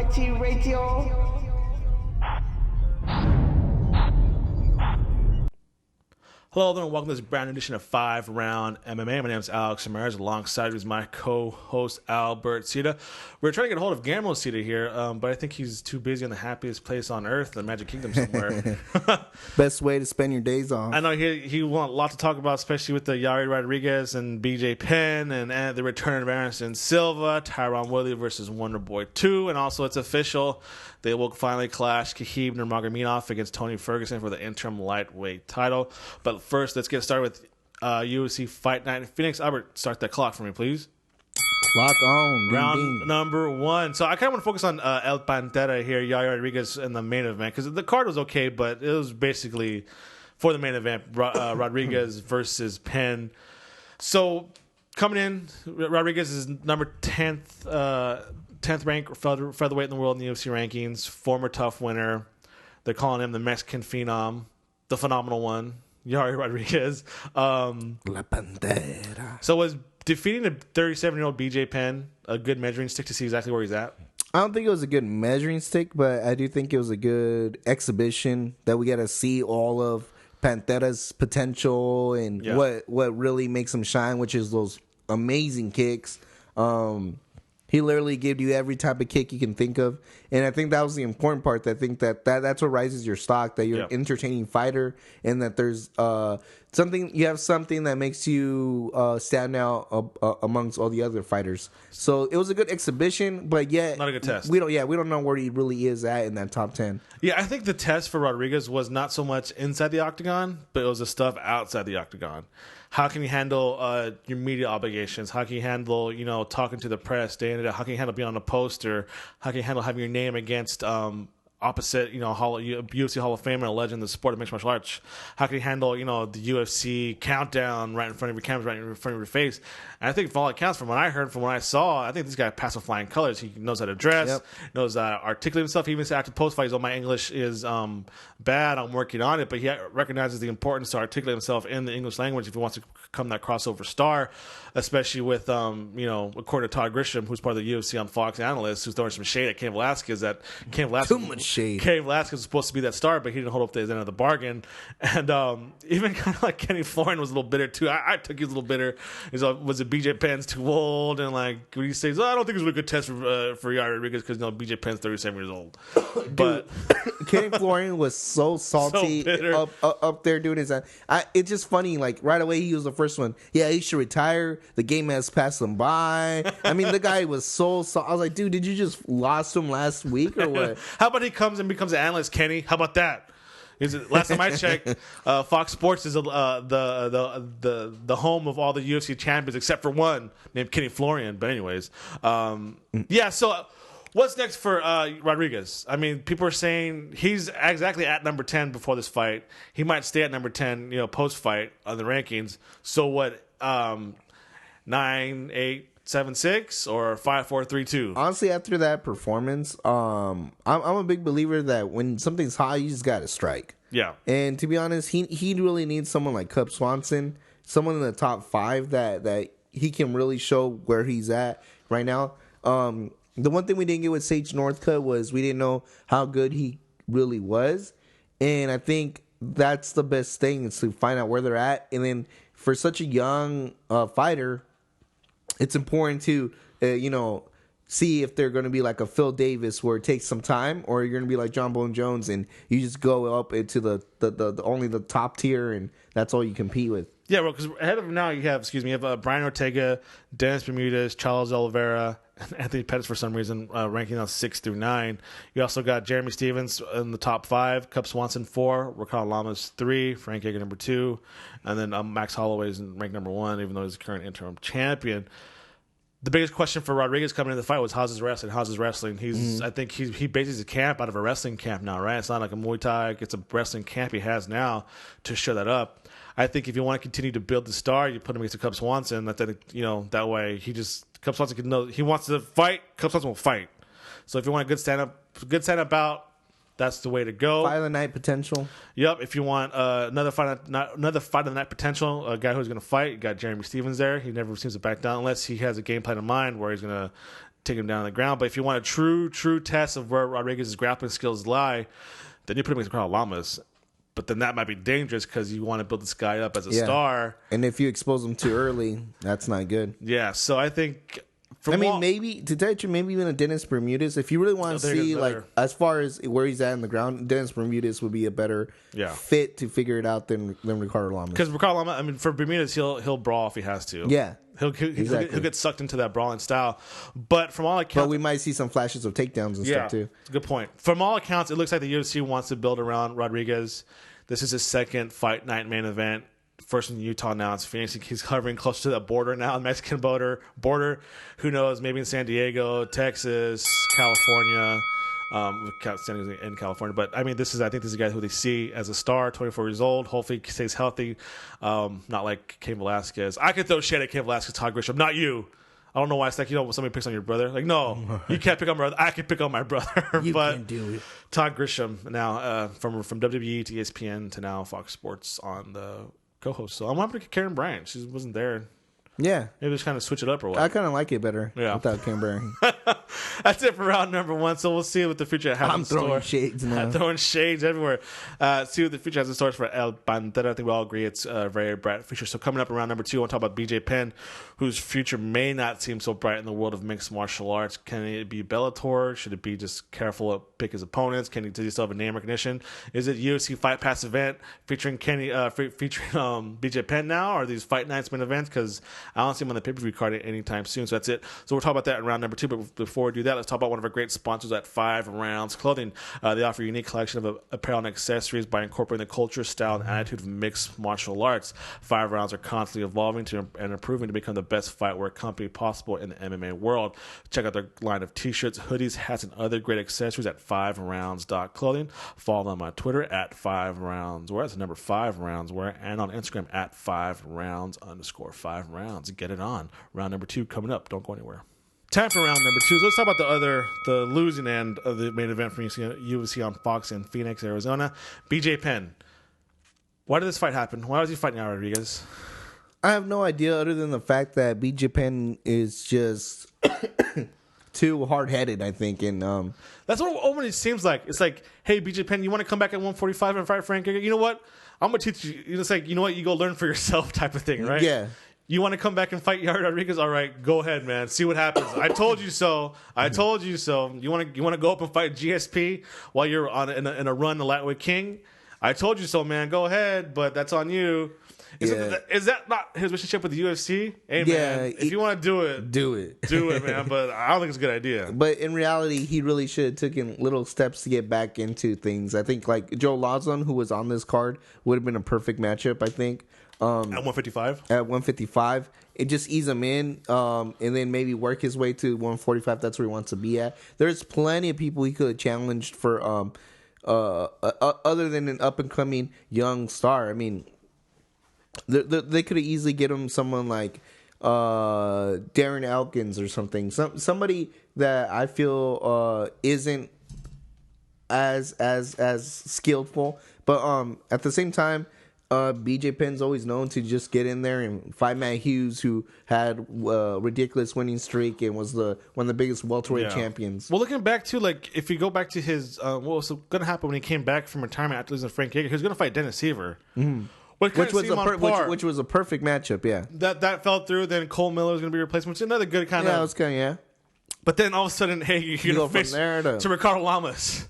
Mighty Radio. Hello there, and welcome to this brand new edition of 5-Round MMA. My name is Alex Ramirez. Alongside is my co-host, Albert Cita. We're trying to get a hold of Guillermo Cita here, but I think he's too busy in the happiest place on earth, the Magic Kingdom somewhere. Best way to spend your days off. I know he want a lot to talk about, especially with the Yair Rodriguez and BJ Penn and the return of Anderson Silva, Tyron Woodley versus Wonderboy 2, and also it's official. They will finally clash Khabib Nurmagomedov against Tony Ferguson for the interim lightweight title. But first, let's get started with UFC Fight Night in Phoenix. Albert, start that clock for me, please. Clock on. Round number one. So I kind of want to focus on El Pantera here, Yair Rodriguez in the main event, because the card was okay, but it was basically for the main event, Rodriguez versus Penn. So coming in, Rodriguez is number 10th ranked featherweight in the world in the UFC rankings, former tough winner. They're calling him the Mexican phenom, the phenomenal one, Yair Rodriguez. La Pantera. So was defeating a 37-year-old BJ Penn a good measuring stick to see exactly where he's at? I don't think it was a good measuring stick, but I do think it was a good exhibition that we got to see all of Pantera's potential and what really makes him shine, which is those amazing kicks. He literally gave you every type of kick you can think of. And I think that was the important part. I think that's what rises your stock, that you're an entertaining fighter and that there's something that makes you stand out amongst all the other fighters. So it was a good exhibition, but yet not a good test. We don't know where he really is at in that top 10. Yeah, I think the test for Rodriguez was not so much inside the octagon, but it was the stuff outside the octagon. How can you handle your media obligations? How can you handle, talking to the press day in and day out? How can you handle being on a poster? How can you handle having your name against opposite, UFC Hall of Famer and a legend in the sport of mixed martial arts? How can you handle, the UFC countdown right in front of your cameras, right in front of your face? And I think from all accounts, from what I heard, from what I saw, I think this guy passed with flying colors. He knows how to dress, knows how to articulate himself. He even said after post-fight, he's, my English is bad. I'm working on it. But he recognizes the importance to articulate himself in the English language if he wants to become that crossover star, especially with, according to Todd Grisham, who's part of the UFC on Fox analyst, who's throwing some shade at Cain Velasquez. Too much shade. Cain Velasquez was supposed to be that star, but he didn't hold up to his end of the bargain. And even kind of like Kenny Florian was a little bitter, too. I took he was a little bitter. He's like, was it BJ Penn's too old? And like, when he says, I don't think it was a really good test for Yair Rodriguez because, BJ Penn's 37 years old. But Kenny Florian was so salty up there doing his. It's just funny. Like, right away, he was the first one. Yeah, he should retire. The game has passed him by. I mean, the guy was so salty. I was like, dude, did you just lost him last week or what? How about he comes and becomes an analyst, Kenny? How about that? Last time I checked, Fox Sports is the home of all the UFC champions except for one named Kenny Florian. But anyways, so what's next for Rodriguez? I mean, people are saying he's exactly at number 10 before this fight. He might stay at number 10, post-fight on the rankings. So what, 9-8-7-6 or 5-4-3-2? Honestly, after that performance, I'm a big believer that when something's high, you just got to strike. Yeah. And to be honest, he really needs someone like Cub Swanson, someone in the top 5 that he can really show where he's at right now. The one thing we didn't get with Sage Northcutt was we didn't know how good he really was. And I think that's the best thing is to find out where they're at. And then for such a young fighter, it's important to, see if they're going to be like a Phil Davis where it takes some time, or you're going to be like John Bone Jones and you just go up into the only the top tier and that's all you compete with. Yeah, well, because ahead of him now you have Brian Ortega, Dennis Bermudez, Charles Oliveira, and Anthony Pettis for some reason ranking on 6 through 9. You also got Jeremy Stevens in the top 5, Cub Swanson 4, Raquel Lamas 3, Frank Yeager number 2, and then Max Holloway's ranked number 1, even though he's the current interim champion. The biggest question for Rodriguez coming into the fight was how's his wrestling? I think he bases his camp out of a wrestling camp now, right? It's not like a Muay Thai. It's a wrestling camp he has now to show that up. I think if you want to continue to build the star, you put him against Cub Swanson. I think, that way Cub Swanson can know he wants to fight. Cub Swanson will fight. So if you want a good stand up bout, that's the way to go. Fight of the night potential. Yep. If you want another fight of the night potential, a guy who's going to fight, you got Jeremy Stevens there. He never seems to back down unless he has a game plan in mind where he's going to take him down on the ground. But if you want a true test of where Rodriguez's grappling skills lie, then you put him against Carl Lamas. But then that might be dangerous because you want to build this guy up as a star. And if you expose him too early, that's not good. Yeah, so I think... maybe, to tell you the truth, maybe even a Dennis Bermudez. If you really want to see, like, as far as where he's at in the ground, Dennis Bermudez would be a better fit to figure it out than Ricardo Lamas. Because Ricardo Lamas, I mean, for Bermudez, he'll brawl if he has to. Yeah. He'll get sucked into that brawling style. But from all accounts... But we might see some flashes of takedowns and stuff, too. It's a good point. From all accounts, it looks like the UFC wants to build around Rodriguez. This is his second fight night main event. First in Utah, now it's Phoenix. He's hovering close to that border now, the Mexican border. Who knows? Maybe in San Diego, Texas, California. In California, but I mean, I think this is a guy who they see as a star, 24 years old. Hopefully, he stays healthy. Not like Cain Velasquez. I could throw shit at Cain Velasquez, Todd Grisham. Not you. I don't know why it's like, when somebody picks on your brother. Like, no, you can't pick on my brother. I can pick on my brother. You but can do it. Todd Grisham now from WWE to ESPN to now Fox Sports on the co-host. So I'm happy to get Karen Bryant. She wasn't there. Yeah. Maybe just kind of switch it up or what? I kind of like it better without Karen Bryant. That's it for round number 1. So we'll see what the future has in store. I'm throwing shades now. I'm throwing shades everywhere. See what the future has in store for El Bandera. I think we all agree it's a very bright future. So coming up in round number 2, I want to talk about BJ Penn, whose future may not seem so bright in the world of mixed martial arts. Can it be Bellator? Should it be just careful to pick his opponents? Does he still have a name recognition? Is it UFC Fight Pass event featuring BJ Penn now? Or are these Fight Nights main events? Because I don't see him on the pay-per-view card anytime soon. So that's it. So we'll talk about that in round number 2. But before we do that, let's talk about one of our great sponsors at 5 Rounds Clothing. They offer a unique collection of apparel and accessories by incorporating the culture, style, and attitude of mixed martial arts. 5 Rounds are constantly evolving and improving to become the best fight wear company possible in the MMA world. Check out their line of t-shirts, hoodies, hats, and other great accessories at 5rounds.clothing. Follow them on Twitter at 5roundswear. That's the number 5roundswear. And on Instagram at 5rounds_5 rounds. Get it on. Round number 2 coming up. Don't go anywhere. Time for round number 2. So let's talk about the losing end of the main event from UFC on Fox in Phoenix, Arizona. BJ Penn. Why did this fight happen? Why was he fighting Yair Rodriguez? I have no idea other than the fact that BJ Penn is just too hard-headed, I think. And that's what it seems like. It's like, hey, BJ Penn, you want to come back at 145 and fight Frank Edgar? You know what? I'm going to teach you. It's like, you know what? You go learn for yourself type of thing, right? Yeah. You want to come back and fight Yair Rodriguez? All right, go ahead, man. See what happens. I told you so. I told you so. You want to go up and fight GSP while you're in a run the lightweight king? I told you so, man. Go ahead, but that's on you. Is that not his relationship with the UFC? Hey, man, if you want to do it. Do it, man. But I don't think it's a good idea. But in reality, he really should have taken little steps to get back into things. I think like Joe Lawson, who was on this card, would have been a perfect matchup, I think. At 155? At 155. It just ease him in and then maybe work his way to 145. That's where he wants to be at. There's plenty of people he could have challenged for other than an up-and-coming young star. I mean, they could have easily get him someone like Darren Elkins or something. Somebody that I feel isn't as skillful. But at the same time, BJ Penn's always known to just get in there and fight Matt Hughes, who had a ridiculous winning streak and was one of the biggest welterweight champions. Well, looking back to, like, if you go back to his what was going to happen when he came back from retirement after losing Frank Edgar, he was going to fight Dennis Seaver. Mm-hmm. Which was a perfect matchup, yeah. That fell through. Then Cole Miller was going to be replaced, which is another good kind of. Yeah, it was kind of, yeah. But then all of a sudden, hey, you're going to face to Ricardo Lamas.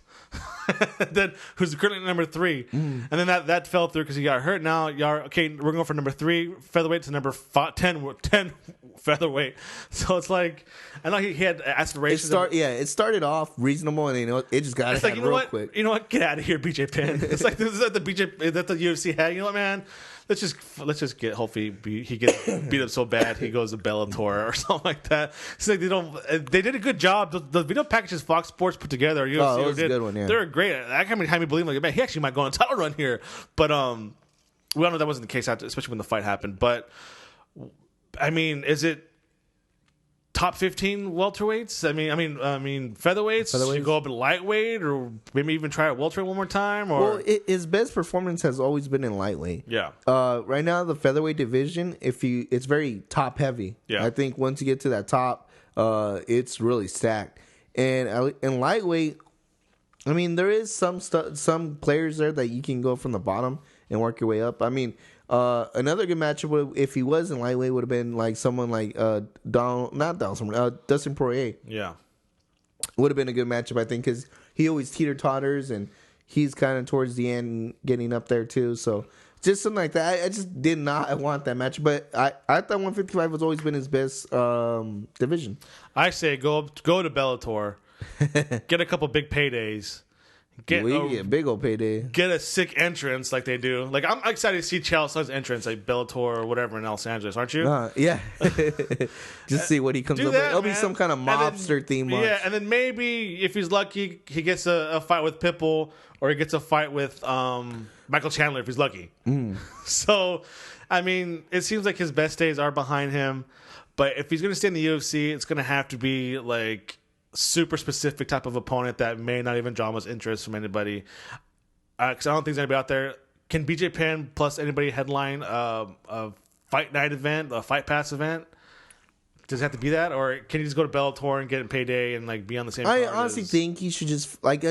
Then who's currently number 3, and then that fell through because he got hurt. Now we're going for number 3 featherweight to number 10 featherweight. So it's like, I know he had aspirations. It started off reasonable, and it just got like, real quick. You know what? Get out of here, BJ Penn. It's like this is that the UFC had. You know what, man? Let's just get. Hopefully, he gets beat up so bad he goes to Bellator or something like that. It's like they did a good job. The video packages Fox Sports put together. UFC it was a good one. Yeah, they're great. I can't have me believe like, man, he actually might go on a title run here. But we all know that wasn't the case, especially when the fight happened. But I mean, is it top 15 welterweights? I mean featherweights. You go up in lightweight, or maybe even try at welterweight one more time. Or his best performance has always been in lightweight. Yeah. Right now, the featherweight division, it's very top heavy. Yeah. I think once you get to that top it's really stacked. And in lightweight, I mean, there is some players there that you can go from the bottom and work your way up. I mean, another good matchup if he was in lightweight would have been like someone like Dustin Poirier. Yeah, would have been a good matchup, I think, because he always teeter-totters and he's kind of towards the end getting up there too. So just something like that. I just did not want that match, but I thought 155 has always been his best division. I say go to Bellator, get a couple big paydays. Get a big old payday. Get a sick entrance like they do. Like, I'm excited to see Chelsea's entrance, like Bellator or whatever in Los Angeles, aren't you? Yeah. Just see what he comes up with. It'll be some kind of mobster theme. Yeah, and then maybe if he's lucky, he gets a fight with Pitbull, or he gets a fight with Michael Chandler if he's lucky. So, I mean, it seems like his best days are behind him. But if he's going to stay in the UFC, it's going to have to be like super specific type of opponent that may not even draw much interest from anybody. Because I don't think there's anybody out there. Can BJ Penn plus anybody headline a fight night event, a fight pass event? Does it have to be that, or can you just go to Bellator and get a payday and like be on the same? I honestly think he should just like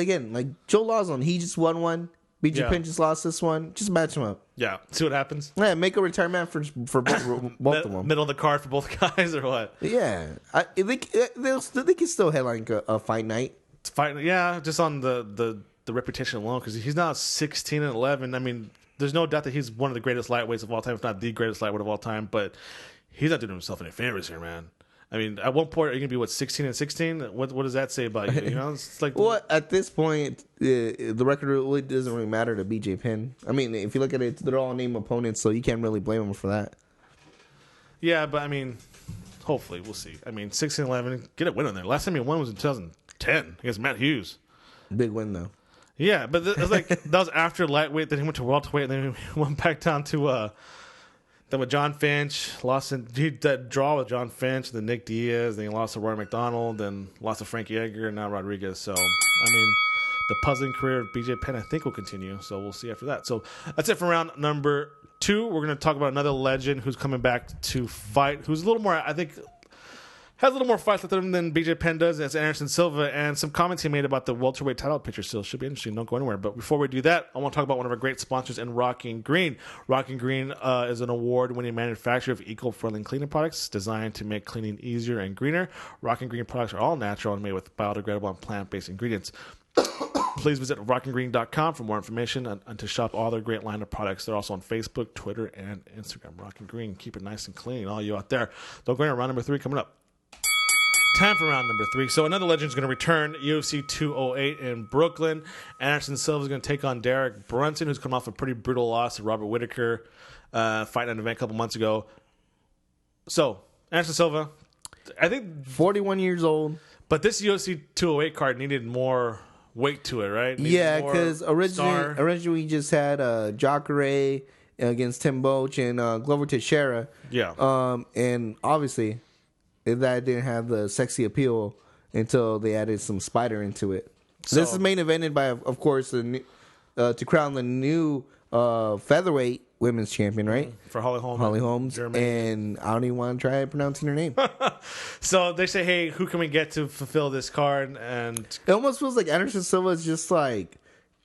Joe Lawson. He just won one. BJ Penn just lost this one. Just match him up. Yeah, see what happens. Yeah, make a retirement for both of them. Middle of the card for both guys, or what? Yeah, they can still headline a fight night. Yeah, just on the reputation alone, because he's now 16-11. I mean, there's no doubt that he's one of the greatest lightweights of all time, if not the greatest lightweight of all time. But he's not doing himself any favors here, man. I mean, at one point, are you gonna be 16-16? What does that say about you? You know, it's like well, at this point, the record really doesn't really matter to BJ Penn. I mean, if you look at it, they're all named opponents, so you can't really blame him for that. Yeah, but I mean, hopefully we'll see. I mean, 16-11, get a win on there. Last time he won was in 2010 against Matt Hughes. Big win though. Yeah, but it was like that was after lightweight. Then he went to welterweight, and then he went back down to. Then with John Finch, that draw with John Finch, then Nick Diaz, then he lost to Roy McDonald, then lost to Frankie Edgar, and now Rodriguez. So, I mean, the puzzling career of BJ Penn, I think, will continue. So we'll see after that. So that's it for round number 2. We're going to talk about another legend who's coming back to fight, who's a little more, I think, has a little more fights with him than BJ Penn does. That's Anderson Silva, and some comments he made about the welterweight title picture still should be interesting. Don't go anywhere. But before we do that, I want to talk about one of our great sponsors in Rockin Green. Rockin Green is an award-winning manufacturer of eco-friendly cleaning products designed to make cleaning easier and greener. Rockin Green products are all natural and made with biodegradable and plant-based ingredients. Please visit rockandgreen.com for more information and to shop all their great line of products. They're also on Facebook, Twitter, and Instagram. Rockin Green. Keep it nice and clean, all you out there. Don't go anywhere. Round number 3 coming up. Time for round number 3. So another legend's going to return, UFC 208 in Brooklyn. Anderson Silva is going to take on Derek Brunson, who's come off a pretty brutal loss to Robert Whittaker, fighting an event a couple months ago. So, Anderson Silva, I think 41 years old. But this UFC 208 card needed more weight to it, right? Yeah, because originally we just had Jacare against Tim Boach and Glover Teixeira. Yeah. And obviously that didn't have the sexy appeal until they added some spider into it. So, this is main evented by, of course, to crown the new featherweight women's champion, right? For Holly Holm. Holly Holmes. Germany. And I don't even want to try pronouncing her name. So they say, hey, who can we get to fulfill this card? And it almost feels like Anderson Silva is just like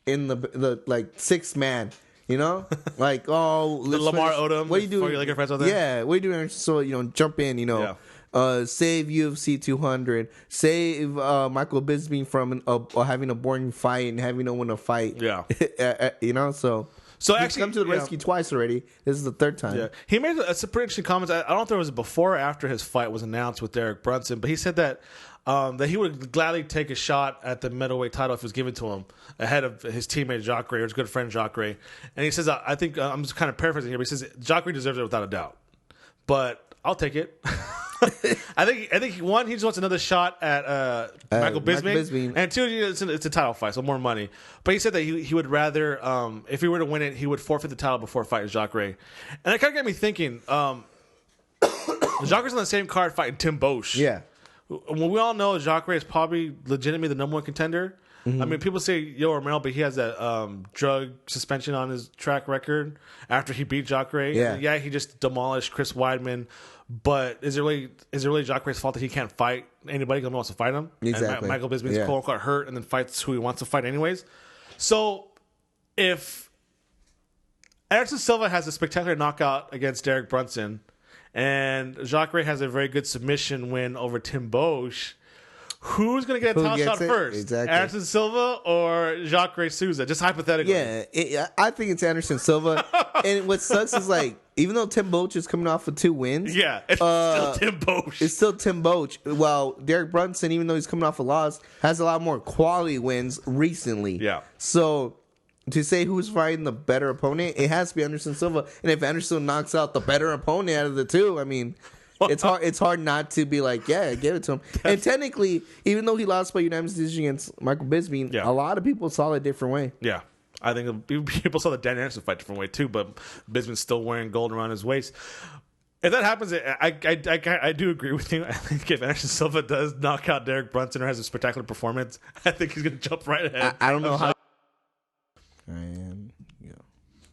in the like sixth man. You know, like Lamar Odom. What are you doing? Your Laker friends out there? Yeah, what are you doing? So jump in. Save UFC 200. Save Michael Bisping from having a boring fight and having no one to fight. Yeah, So actually, come to the rescue twice already. This is the third time. Yeah, he made some pretty interesting comments. I don't know if it was before or after his fight was announced with Derek Brunson, but he said that he would gladly take a shot at the middleweight title if it was given to him ahead of his teammate Jacare, or his good friend Jacare. And he says, I think I'm just kind of paraphrasing here, but he says Jacare deserves it without a doubt, but I'll take it. I think one, he just wants another shot at Michael Bisping, and two, it's a title fight, so more money. But he said that he would rather, if he were to win it, he would forfeit the title before fighting Jacare. And it kind of got me thinking. Jacare's on the same card fighting Tim Bosch. Yeah. Well, we all know Jacare is probably legitimately the number one contender. I mean, people say Yoel Romero, but he has that drug suspension on his track record after he beat Jacare. Yeah. He just demolished Chris Weidman. But is it really Jacare's fault that he can't fight anybody because no one wants to fight him? Exactly. And Michael Bisping's quote unquote hurt and then fights who he wants to fight anyways. So if Anderson Silva has a spectacular knockout against Derek Brunson, and Jacare has a very good submission win over Tim Bosch, who's going to get a title shot first? Exactly. Anderson Silva or Jarace Souza? Just hypothetically. Yeah, I think it's Anderson Silva. And what sucks is, like, even though Tim Boach is coming off of 2 wins. Yeah, it's still Tim Bosch. It's still Tim Boach. While Derek Brunson, even though he's coming off a loss, has a lot more quality wins recently. Yeah. So to say who's fighting the better opponent, it has to be Anderson Silva. And if Anderson knocks out the better opponent out of the two, I mean, it's hard not to be like, yeah, give it to him. And technically, even though he lost by unanimous decision against Michael Bisping, a lot of people saw it a different way. Yeah. I think people saw the Dan Anderson fight a different way too, but Bisping's still wearing gold around his waist. If that happens, I do agree with you. I think if Anderson Silva does knock out Derek Brunson or has a spectacular performance, I think he's going to jump right ahead. I don't know how.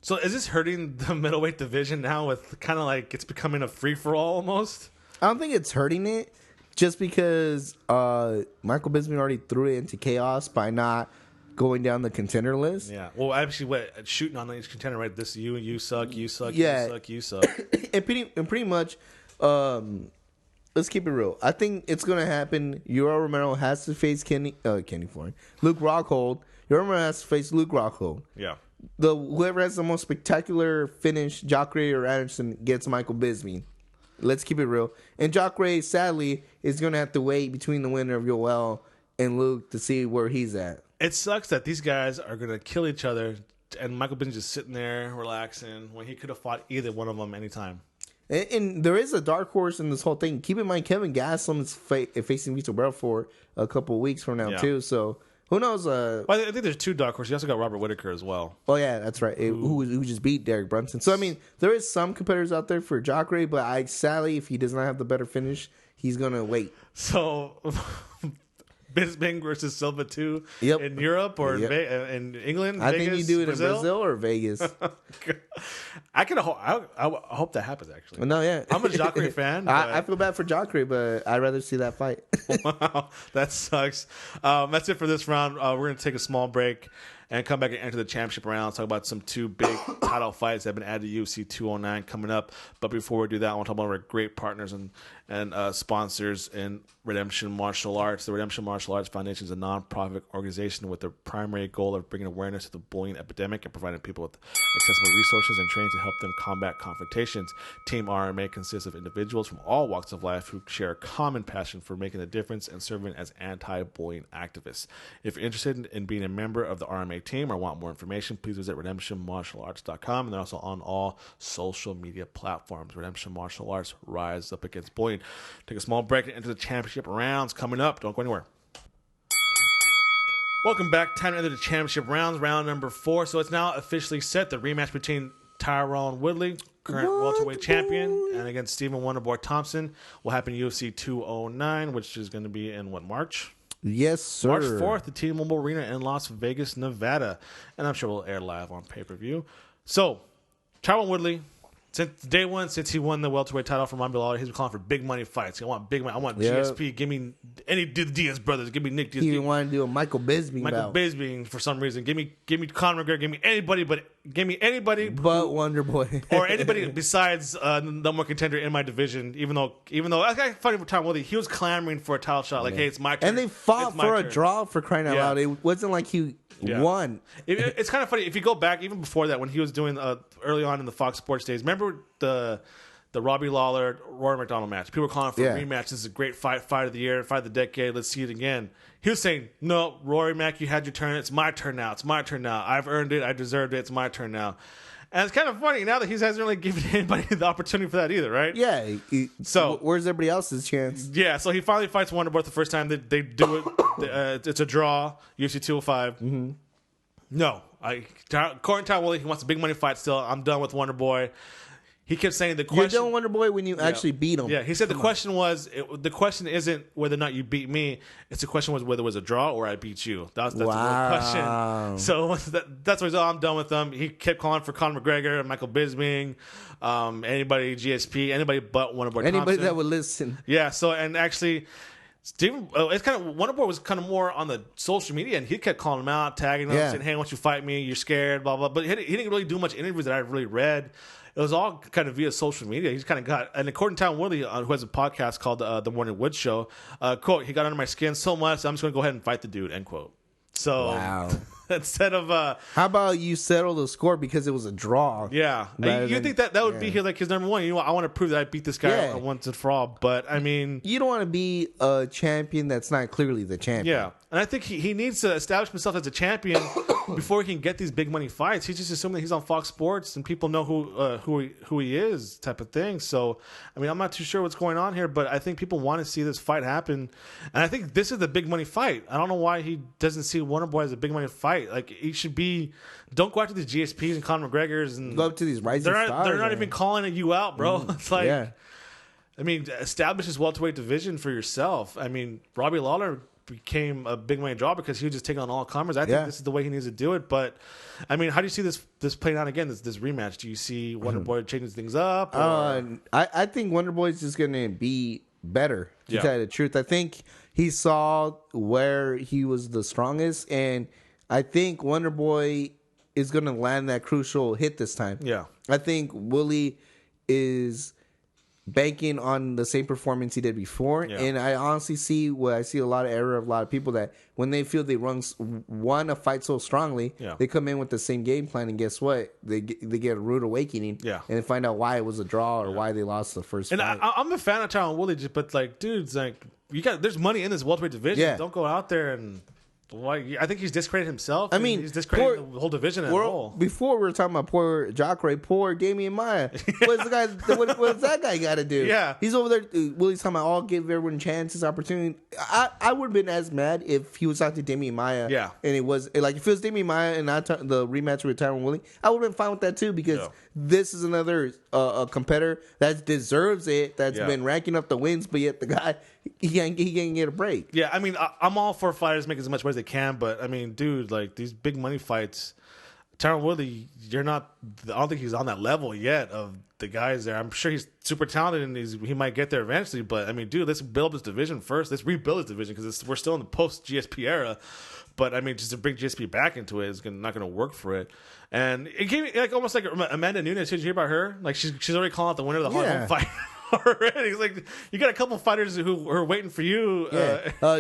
So is this hurting the middleweight division now with kind of like it's becoming a free-for-all almost? I don't think it's hurting it just because Michael Bisping already threw it into chaos by not going down the contender list. Yeah. Well, actually, shooting on each contender, right? This you suck, you suck, Yeah. you suck. and pretty much, let's keep it real. I think it's going to happen. Yoel Romero has to face Kenny Florian. Luke Rockhold. Yoel Romero has to face Luke Rockhold. Yeah. Whoever has the most spectacular finish, Jacare or Anderson, gets Michael Bisping. Let's keep it real. And Jacare, sadly, is going to have to wait between the winner of Yoel and Luke to see where he's at. It sucks that these guys are going to kill each other, and Michael Bisping just sitting there relaxing when he could have fought either one of them anytime. And there is a dark horse in this whole thing. Keep in mind, Kevin Gastelum is facing Vitor Belfort for a couple of weeks from now, too. So who knows? Well, I think there's 2 dark horses. You also got Robert Whittaker as well. Oh, yeah, that's right. Who just beat Derek Brunson. So, I mean, there is some competitors out there for Jacare, but sadly, if he does not have the better finish, he's going to wait. So Bisping versus Silva 2 in Europe or in England? I Vegas, think you do it Brazil? in Brazil or Vegas. I hope that happens, actually. No, yeah. I'm a Jacare fan. I feel bad for Jacare, but I'd rather see that fight. Wow, that sucks. That's it for this round. We're going to take a small break and come back and enter the championship round. Talk about some 2 big title fights that have been added to UFC 209 coming up. But before we do that, I want to talk about our great partners and sponsors in Redemption Martial Arts. The Redemption Martial Arts Foundation is a nonprofit organization with the primary goal of bringing awareness to the bullying epidemic and providing people with accessible resources and training to help them combat confrontations. Team RMA consists of individuals from all walks of life who share a common passion for making a difference and serving as anti-bullying activists. If you're interested in being a member of the RMA team or want more information, please visit redemptionmartialarts.com, and they're also on all social media platforms. Redemption Martial Arts, rise up against bullying. Take a small break and enter the championship rounds coming up. Don't go anywhere. Welcome back. Time to enter the championship rounds, round number 4. So it's now officially set. The rematch between Tyron Woodley, current welterweight champion, and against Stephen Wonderboy Thompson will happen in UFC 209, which is going to be in March? Yes, sir. March 4th, the T-Mobile Arena in Las Vegas, Nevada. And I'm sure we'll air live on pay-per-view. So, Tyron Woodley, since day one, since he won the welterweight title from Ron Bilal, he's been calling for big money fights. I want big money. I want GSP. Give me any Diaz brothers. Give me Nick Diaz. He even wanted to do a Michael Bisping Bisping for some reason. Give me Conor McGregor. Give me anybody, but Wonder Boy or anybody besides the number one contender in my division. Even though that's kind of funny for Tyron Woodley, he was clamoring for a title shot. Like, hey, it's my turn. And they fought for a draw, for crying out loud. It wasn't like he won. It's kind of funny if you go back even before that when he was doing early on in the Fox Sports days. Remember the Robbie Lawler Rory McDonald match? People were calling for a rematch. This is a great fight of the year, fight of the decade. Let's see it again. He was saying, "No, Rory Mac, you had your turn. It's my turn now. It's my turn now. I've earned it. I deserved it. It's my turn now." And it's kind of funny now that he hasn't really given anybody the opportunity for that either, right? Yeah. So where's everybody else's chance? Yeah. So he finally fights Wonderboy the first time they do it. It's a draw. UFC 205. Mm-hmm. No, according to Tyron Woodley, he wants a big money fight still. I'm done with Wonderboy. he kept saying the You're question. done Wonder Boy when you actually beat him. Yeah, he said the question isn't whether or not you beat me. It's the question was whether it was a draw or I beat you. That's the real question. So that's why I'm done with him. He kept calling for Conor McGregor, Michael Bisping, anybody, GSP, anybody but Wonder Boy Anybody Thompson. that would listen. Yeah. So and actually. It's kind of Wonder Boy was kind of more on the social media, and he kept calling him out, tagging him, saying, "Hey, why don't you fight me? You're scared, blah blah." But he didn't really do much interviews that I really read. It was all kind of via social media. He's kind of got, and according to Tom Woodley, who has a podcast called The Morning Wood Show, quote, "He got under my skin so much, I'm just going to go ahead and fight the dude." End quote. So instead of how about you settle the score because it was a draw? Yeah, you think that would be his number one? You know, I want to prove that I beat this guy once and for all. But I mean, you don't want to be a champion that's not clearly the champion. Yeah, and I think he needs to establish himself as a champion before he can get these big money fights. He's just assuming that he's on Fox Sports and people know who he is, type of thing. So, I mean, I'm not too sure what's going on here, but I think people want to see this fight happen, and I think this is the big money fight. I don't know why he doesn't see Wonder Boy as a big money fight. Like, he should be. Don't go after these GSPs and Conor McGregors and go up to these rising stars. They're not even calling you out, bro. It's like, I mean, establish this welterweight division for yourself. I mean, Robbie Lawler became a big money draw because he was just taking on all comers. I think this is the way he needs to do it. But I mean, how do you see this playing out again? This rematch? Do you see Wonder Boy changing things up? I think Wonder Boy is just going to be better. To tell you the truth, I think he saw where he was the strongest, and I think Wonder Boy is going to land that crucial hit this time. Yeah, I think Willie is banking on the same performance he did before, and I honestly see a lot of error of a lot of people that when they feel they won a fight so strongly, they come in with the same game plan, and guess what? They get a rude awakening, and they find out why it was a draw or why they lost the first fight. And I'm a fan of Tyron Woodley, but like, dudes, like there's money in this welterweight division. Yeah. Don't go out there and. I think he's discredited himself. I mean, he's discredited the whole division as a whole. Before we were talking about poor Jacare, poor Damian Maia. What's that guy got to do? Yeah, he's over there. Willie's talking about all give everyone chances, opportunity. I would have been as mad if he was out to Damian Maia. Yeah, and it was like if it was Damian Maia and not the rematch with Tyron Woodley, I would have been fine with that too because this is another competitor that deserves it. That's been racking up the wins, but yet the guy he can't get a break. Yeah, I mean, I'm all for fighters making as much money as they can, but I mean, dude, like these big money fights, Tyron Woodley, I don't think he's on that level yet of the guys there. I'm sure he's super talented and he might get there eventually, but I mean, dude, let's build this division first. Let's rebuild this division because we're still in the post GSP era. But I mean, just to bring GSP back into it is not going to work for it. And it gave me like almost like Amanda Nunes. Did you hear about her? Like she's already calling out the winner of the Hong Kong fight. Already, it's like you got a couple of fighters who are waiting for you.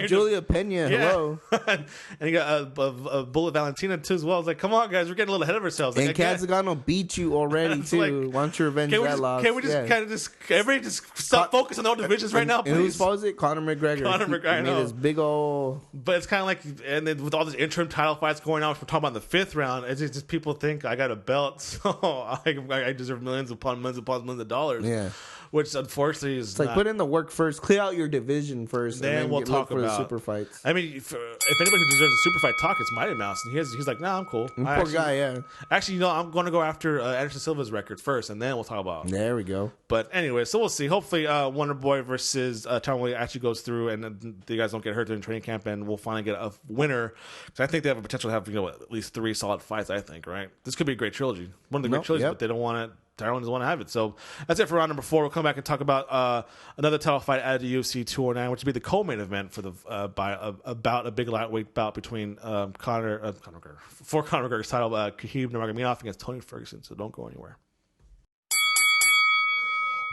Julia Pena, hello, and you got Bullet Valentina too as well. It's like, come on, guys, we're getting a little ahead of ourselves. Like, and Kazagano beat you already too. Like, why don't you revenge that loss? Can we just kind of everybody just stop focus on their own divisions right now, please? And who's supposed it? Conor McGregor. He made his big old. But it's kind of like, and then with all this interim title fights going on, which we're talking about in the 5th round, it's just people think I got a belt, so I deserve millions upon millions of dollars. Yeah. Which unfortunately is it's like put in the work first, clear out your division first, and then we'll talk about the super fights. I mean, if anybody who deserves a super fight talk, it's Mighty Mouse, and he's like, nah, I'm cool. Poor guy, yeah. Actually, I'm going to go after Anderson Silva's record first, and then we'll talk about. There we go. But anyway, so we'll see. Hopefully, Wonder Boy versus Tyron Woodley actually goes through, and the guys don't get hurt during training camp, and we'll finally get a winner. Because I think they have a potential to have at least 3 solid fights. I think this could be a great trilogy, one of the great trilogies, but they don't want it. Tyron doesn't want to have it. So that's it for round number 4. We'll come back and talk about another title fight at the UFC 209, which would be the co-main event for about a big lightweight bout between Conor McGregor's title, Khabib Nurmagomedov against Tony Ferguson. So don't go anywhere.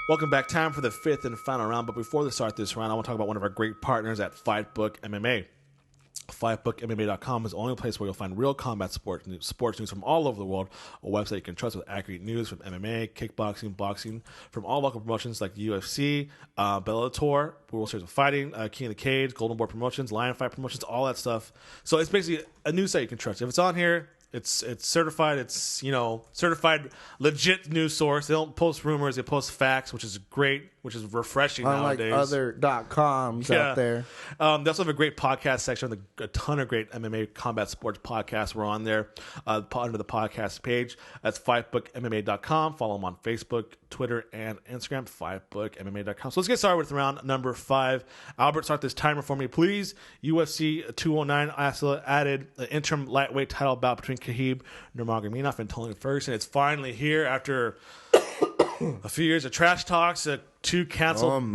Welcome back. Time for the 5th and final round. But before we start this round, I want to talk about one of our great partners at Fightbook MMA. FiveBookMMA.com is the only place where you'll find real combat sports news from all over the world. A website you can trust with accurate news from MMA, kickboxing, boxing, from all local promotions like the UFC, Bellator, World Series of Fighting, King of the Cage, Golden Boy Promotions, Lion Fight Promotions, all that stuff. So it's basically a news site you can trust. If it's on here, it's certified. It's certified legit news source. They don't post rumors. They post facts, which is great, which is refreshing nowadays. Unlike other .coms out there. They also have a great podcast section with a ton of great MMA combat sports podcasts. We're on there under the podcast page. That's FiveBookMMA.com. Follow them on Facebook, Twitter, and Instagram, FivebookMMA.com. So let's get started with round number 5. Albert, start this timer for me, please. UFC 209 also added an interim lightweight title bout between Khabib Nurmagomedov and Tony Ferguson. It's finally here after a few years of trash talks, two canceled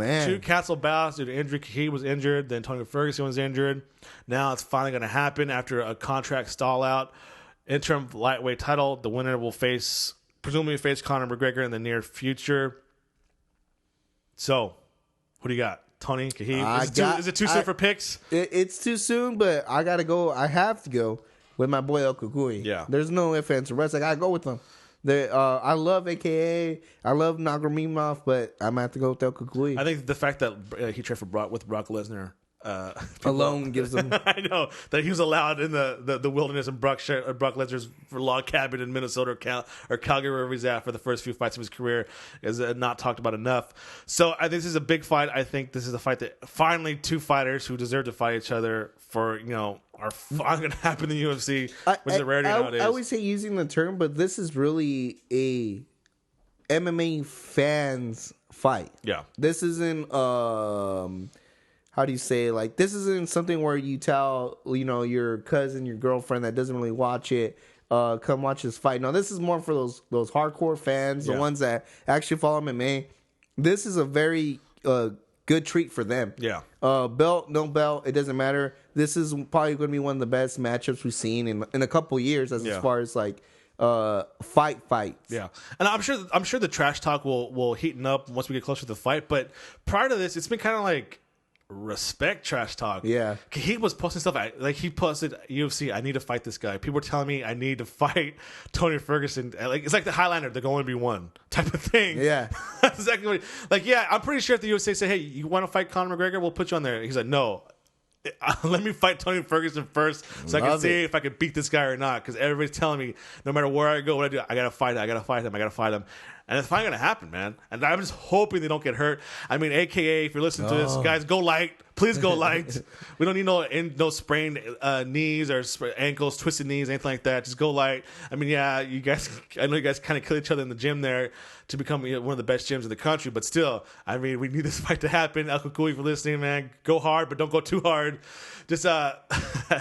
bouts due to injury. Khabib was injured, then Tony Ferguson was injured. Now it's finally going to happen after a contract stall out. Interim lightweight title. The winner will presumably face Conor McGregor in the near future. So, who do you got? Tony, Khabib? Is it too soon for picks? It's too soon, but I got to go. I have to go with my boy El Cucuy. Yeah. There's no ifs, ands, or buts. I got to go with him. I love AKA. I love Nurmagomedov, but I'm going to have to go with El Cucuy. I think the fact that he trained with Brock Lesnar alone gives them. I know that he was allowed in the wilderness in Brock Lesnar's log cabin in Minnesota or Calgary, wherever he's at, for the first few fights of his career, is not talked about enough. So I think this is a big fight. I think this is a fight that finally two fighters who deserve to fight each other are finally going to happen in the UFC, which is a rarity nowadays. I always hate using the term, but this is really a MMA fans fight. Yeah, this isn't how do you say it? Like, this isn't something where you tell, your cousin, your girlfriend that doesn't really watch it, come watch this fight. No, this is more for those hardcore fans, the ones that actually follow MMA. This is a very good treat for them. Yeah. Belt, no belt, it doesn't matter. This is probably going to be one of the best matchups we've seen in a couple years as far as like fights. Yeah, and I'm sure the trash talk will heaten up once we get closer to the fight. But prior to this, it's been kind of like respect trash talk. Yeah, he was posting stuff like he posted UFC. I need to fight this guy. People were telling me I need to fight Tony Ferguson. Like, it's like the Highlander. They're going to be one type of thing. Yeah, that's exactly what. I'm pretty sure if the UFC say, "Hey, you want to fight Conor McGregor? We'll put you on there." He's like, "No." Let me fight Tony Ferguson first so I can see if I can beat this guy or not. Because everybody's telling me no matter where I go, what I do, I got to fight him. And it's finally going to happen, man. And I'm just hoping they don't get hurt. I mean, AKA, if you're listening to this, guys, go light. Please go light. We don't need no sprained knees or ankles, twisted knees, anything like that. Just go light. I mean, yeah, I know you guys kind of kill each other in the gym there to become one of the best gyms in the country. But still, I mean, we need this fight to happen. El Cucuy, for listening, man. Go hard, but don't go too hard. Just a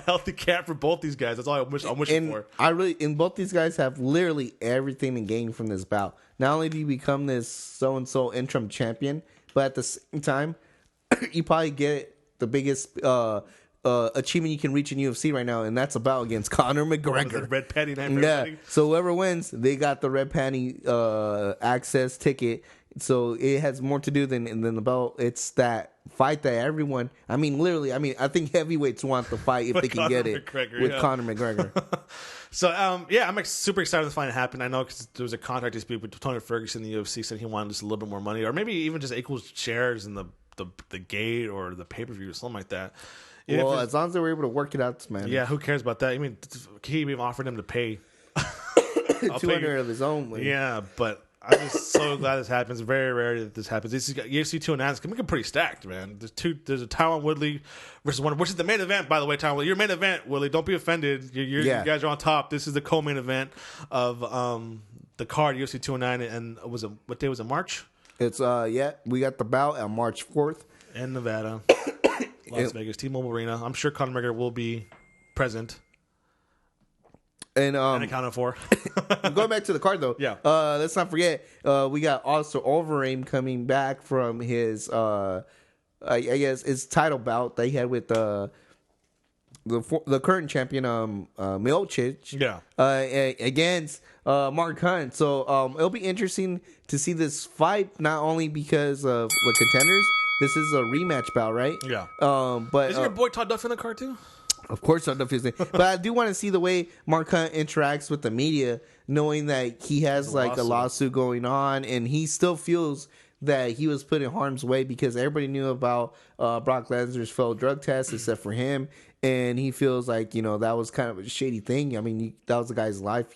healthy camp for both these guys. That's all I'm wishing for. And both these guys have literally everything to gain from this bout. Not only do you become this so-and-so interim champion, but at the same time, you probably get the biggest achievement you can reach in UFC right now, and that's a bout against Conor McGregor. The red panty night. Yeah. So whoever wins, they got the red panty access ticket. So it has more to do than the belt. It's that fight that everyone. I mean, literally. I mean, I think heavyweights want the fight if they can get it with Conor McGregor. So, I'm super excited to find it happen. I know because there was a contract dispute with Tony Ferguson in the UFC, said he wanted just a little bit more money, or maybe even just equal shares in the gate or the pay-per-view or something like that. Well, as long as they were able to work it out, man. Yeah, who cares about that? I mean, he even offered him to pay $200 of his own. Yeah, but I'm just so glad this happens. Very rare that this happens. This is UFC 209. It's looking pretty stacked, man. There's a Tyron Woodley versus one, which is the main event, by the way. Tyron Woodley, your main event, Woodley. Don't be offended. You guys are on top. This is the co-main event of the card, UFC 209. And what day was it? March. It's we got the bout on March 4th in Nevada, Las Vegas, T-Mobile Arena. I'm sure Conor McGregor will be present. And accounted for. Going back to the card though, let's not forget we got also Overeem coming back from his I guess his title bout that he had with the current champion Miocic against Mark Hunt. So it'll be interesting to see this fight, not only because of the contenders. This is a rematch bout, right? Yeah. But isn't your boy Todd Duff in the card too? Of course, not confusing. But I do want to see the way Mark Hunt interacts with the media, knowing that he has a lawsuit going on, and he still feels that he was put in harm's way because everybody knew about Brock Lesnar's failed drug test except for him, and he feels like that was kind of a shady thing. I mean, that was the guy's life.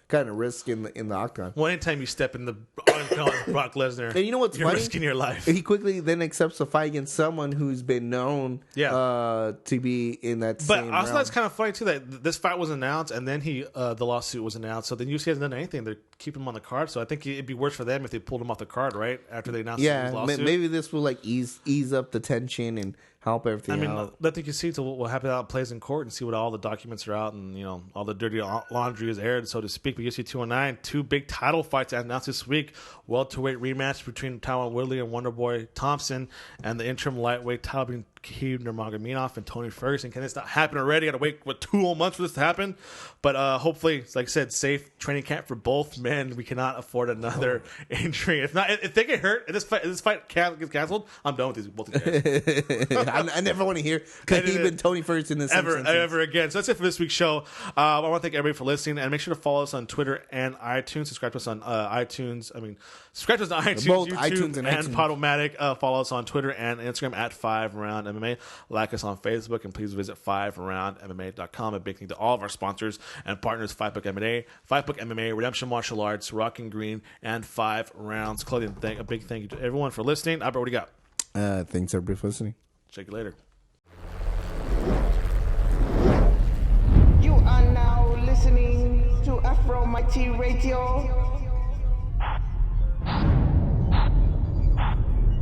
Kind of risk in the octagon. Well, anytime you step in the octagon with Brock Lesnar, and you know what's you're funny? Risking your life. He quickly then accepts a fight against someone who's been known to be in that same also, realm. that's kind of funny too that this fight was announced and then the lawsuit was announced. So then UFC hasn't done anything to keep him on the card. So I think it'd be worse for them if they pulled him off the card right after they announced his Yeah, lawsuit. maybe this will like ease up the tension and help everything out. I think you see to what happens out plays in court and see what all the documents are out and all the dirty laundry is aired, so to speak. But UFC 209, 2 big title fights announced this week: welterweight rematch between Tyron Woodley and Wonderboy Thompson, and the interim lightweight title between Khabib Nurmagomedov and Tony Ferguson. Can this not happen already? Got to wait 2 whole months for this to happen. But hopefully, like I said, safe training camp for both men. We cannot afford another injury. If they get hurt, if this fight gets canceled, I'm done with both these guys. I never want to hear Khabib and Tony Ferguson in this ever again. So that's it for this week's show. I want to thank everybody for listening, and make sure to follow us on Twitter and iTunes. Subscribe to us on iTunes. Subscribe to us on iTunes, both YouTube, iTunes and Podomatic. Follow us on Twitter and Instagram at FiveRoundMMA. Like us on Facebook, and please visit FiveRoundMMA.com. A big thank you to all of our sponsors and partners: FiveBook MMA, Redemption Martial Arts, Rockin Green, and 5 Rounds Clothing. A big thank you to everyone for listening. Albert, what do you got? Thanks everybody for listening. Check you later. You are now listening to FRMMA Radio.